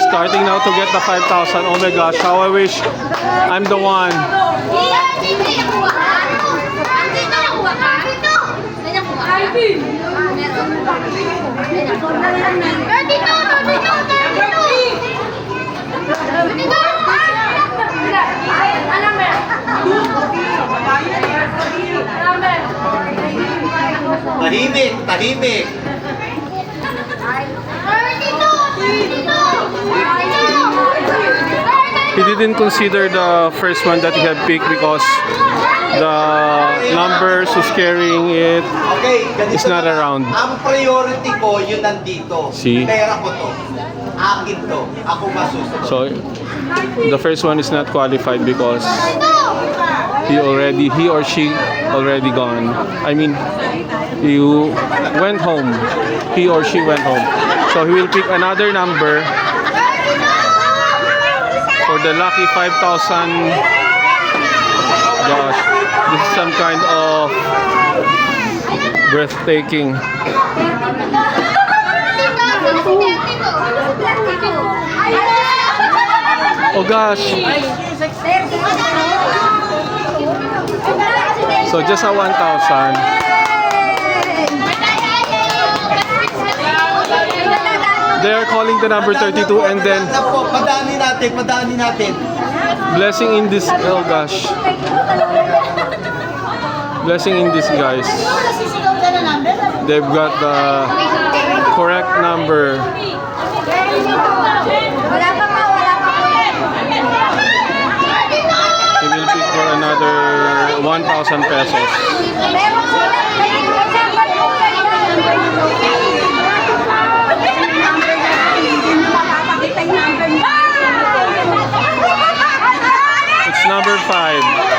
starting now to get the 5,000. Oh my gosh, how I wish I'm the one. Tahimik, tahimik. He didn't consider the first one that he had picked because the numbers who's carrying it Okay, ganito is not na. around. Ang priority ko, yun nandito. See? Pera ko to. Akin to. Ako masusunod. So the first one is not qualified because he or she already gone. I mean, you went home. He or she went home. So he will pick another number for the lucky 5,000. Gosh, this is some kind of breathtaking. Oh gosh. So just a 1,000. They are calling the number 32 and then Padaanin natin. blessing in this. Oh gosh. Blessing in this, guys. They've got the correct number. He will pick for another 1,000 pesos. It's number 5.